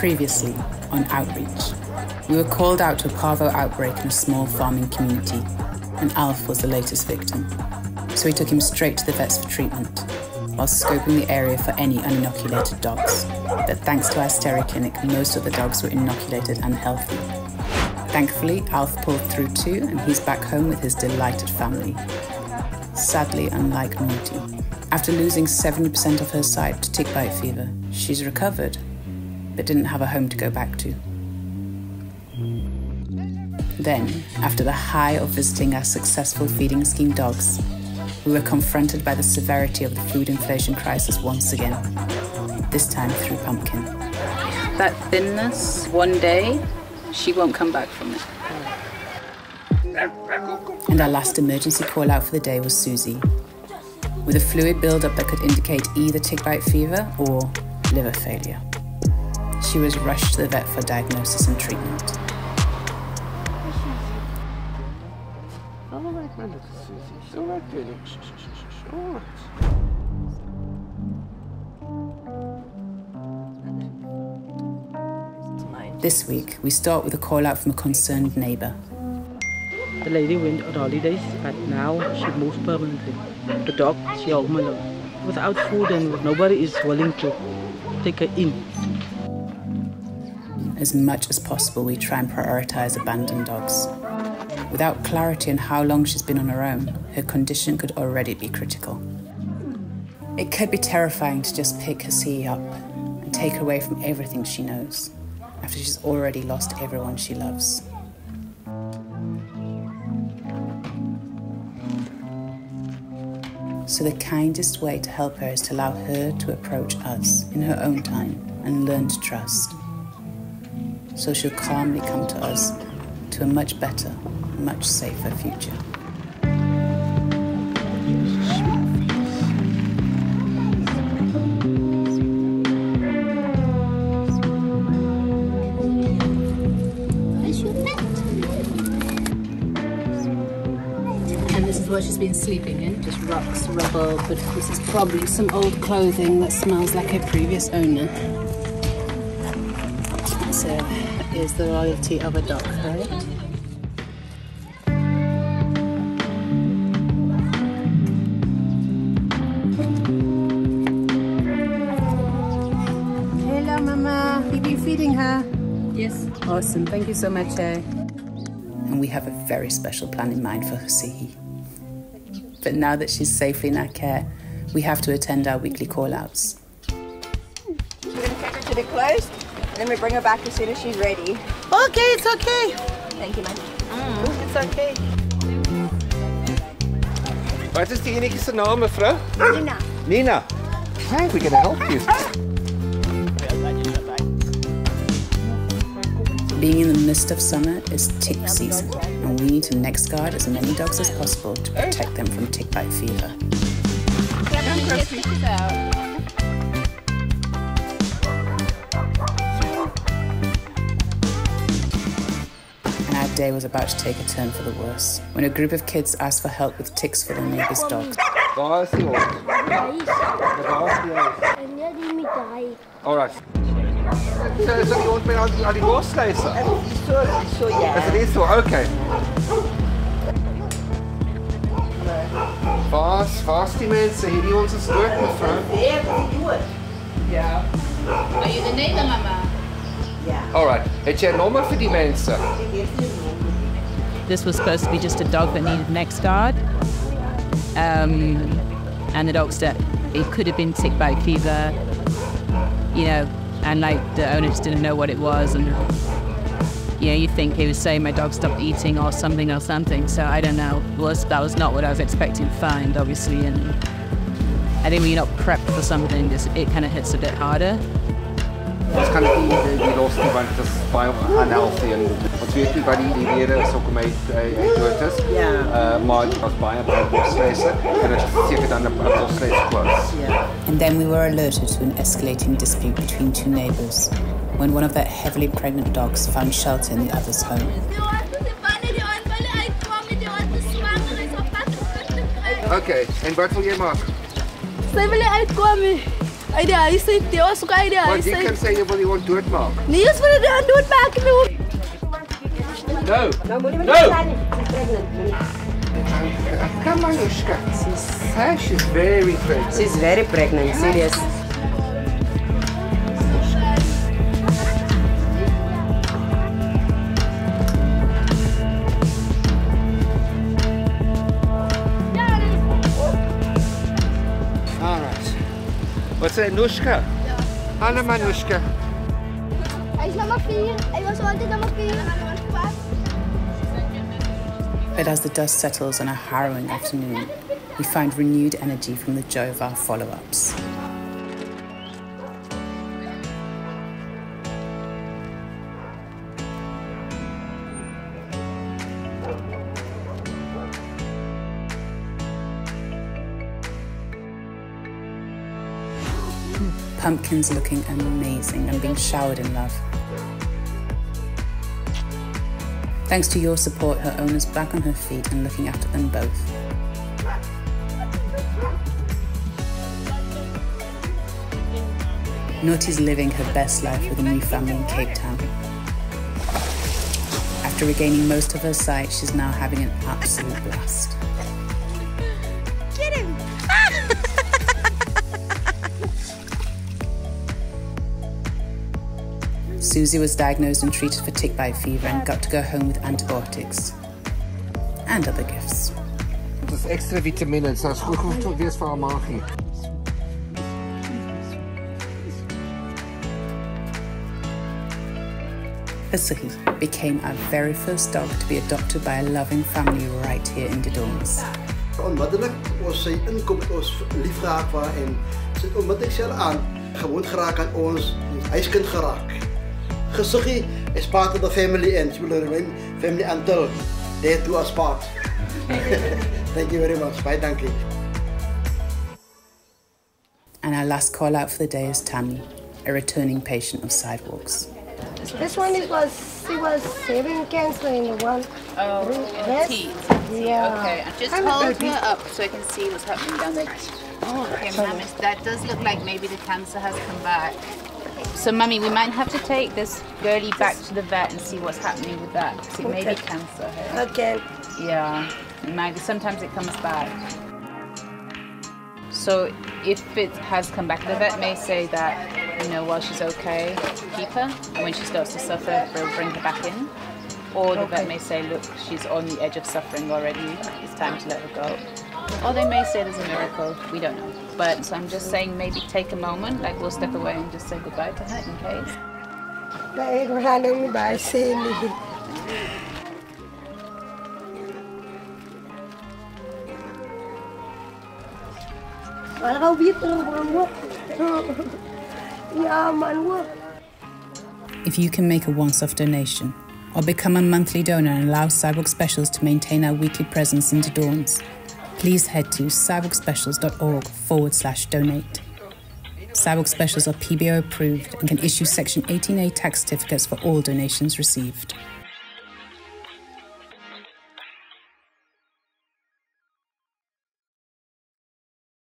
Previously, on Outreach, we were called out to a parvo outbreak in a small farming community, and Alf was the latest victim. So we took him straight to the vets for treatment, while scoping the area for any uninoculated dogs. But thanks to our stereo clinic, most of the dogs were inoculated and healthy. Thankfully, Alf pulled through too, and he's back home with his delighted family. Sadly, unlike Morty, after losing 70% of her sight to tick bite fever, she's recovered, but didn't have a home to go back to. Then, after the high of visiting our successful feeding scheme dogs, we were confronted by the severity of the food inflation crisis once again, this time through Pumpkin. That thinness, one day, she won't come back from it. And our last emergency call out for the day was Susie, with a fluid buildup that could indicate either tick bite fever or liver failure. She was rushed to the vet for diagnosis and treatment. This week, we start with a call out from a concerned neighbour. The lady went on holidays, but now she moves permanently. The dog, she home alone. Without food and nobody is willing to take her in. As much as possible, we try and prioritise abandoned dogs. Without clarity on how long she's been on her own, her condition could already be critical. It could be terrifying to just pick Hassie up and take her away from everything she knows, after she's already lost everyone she loves. So the kindest way to help her is to allow her to approach us in her own time and learn to trust. So she'll calmly come to us to a much better, much safer future. And this is what she's been sleeping in, just rocks, rubble, but this is probably some old clothing that smells like her previous owner. So is the loyalty of a dog, right? Hello, Mama. Have you feeding her? Yes. Awesome. Thank you so much. And we have a very special plan in mind for Hassie. But now that she's safely in our care, we have to attend our weekly call-outs. We're going to take her to the closed, and then we bring her back as soon as she's ready. Okay, it's okay. Thank you, man. It's okay. Wat is die enige se naam, mevrou? Nina. Nina. Hey, we're going to help you. Being in the midst of summer is tick season, and we need to next guard as many dogs as possible to protect them from tick bite fever. And our day was about to take a turn for the worse, when a group of kids asked for help with ticks for their neighbours' dogs. Waar is die hond? Waar is die huis? En ja, die met daai. All right. So is die hond met al die borsluise? So ja. Is dit so? Okay. Waar's die mense? Hierdie ons is dood, mevrou. Ja. Are you the neighbor, Mama? All right. Het jy 'n nommer vir die mense? This was supposed to be just a dog that needed next guard. And the dog said it could have been tick bite fever, you know, and like the owner just didn't know what it was. And, you know, you think he was saying my dog stopped eating or something. So I don't know. That was not what I was expecting to find, obviously. And I think when you're not prepped for something, it kind of hits a bit harder. Ons kan dit nie die los nie want dit is baie unhealthy en ons weet nie wat die rede is hoekom hy dood is. Maar dit was baie borsluise en dit is seker dan 'n borsluise koors. And then we were alerted to an escalating dispute between two neighbours, when one of their heavily pregnant dogs found shelter in the other's home. Okay, en wat wil jy maak? Sy wil nie uitkom nie. Hy sê jy was ook hy. Want jy kan sê jy wil iemand doodmaak. Nee, ons wil dit doodmaak. No. Come on, Ushka. She's very pregnant. She's very pregnant, serious. Alright. What's that, Nushka? Hallo, Manushka. Hy's nummer 4. Hy was altyd nummer 4. But as the dust settles on a harrowing afternoon, we find renewed energy from the joy of our follow-ups. Pumpkin's looking amazing and being showered in love. Thanks to your support, her owner's back on her feet and looking after them both. Naughty's living her best life with a new family in Cape Town. After regaining most of her sight, she's now having an absolute blast. Get him! Susie was diagnosed and treated for tick bite fever and got to go home with antibiotics and other gifts. Dit is extra vitamine, so is goed om wees vir haar maagie. Asuhi became our very first dog to be adopted by a loving family right here in Dodorns. Onmiddellik ons sy inkom met ons lief geraak waar en sit onmiddellik self aan, gewoond geraak aan ons huiskind geraak. Gesiggie is part of the family and she will remain family until they do us part. Thank you very much. Bye, thank you. And our last call out for the day is Tammy, a returning patient of Sidewalks. This one she was having cancer in the one. Oh, in the teeth. Yeah. Okay, just hold her up so I can see what's happening down there. Oh, okay, Mummy, that does look like maybe the cancer has come back. So, Mummy, we might have to take this girlie back to the vet and see what's happening with that. Because it may be cancer here. Okay. Yeah, maybe sometimes it comes back. So, if it has come back, the vet may say that, you know, while she's okay, keep her. And when she starts to suffer, they'll bring her back in. Or the vet may say, look, she's on the edge of suffering already. It's time to let her go. Or they may say there's a miracle. We don't know. But so I'm just saying maybe take a moment, like we'll step away and just say goodbye to her in case. Nee, we gaan ook niet bij zien. Maar gauw weer terug, man. Ja, man. If you can make a once-off donation or become a monthly donor and allow Sidewalk Specials to maintain our weekly presence in Dodorns, please head to sidewalkspecials.org/donate. Sidewalk Specials are PBO approved and can issue Section 18A tax certificates for all donations received.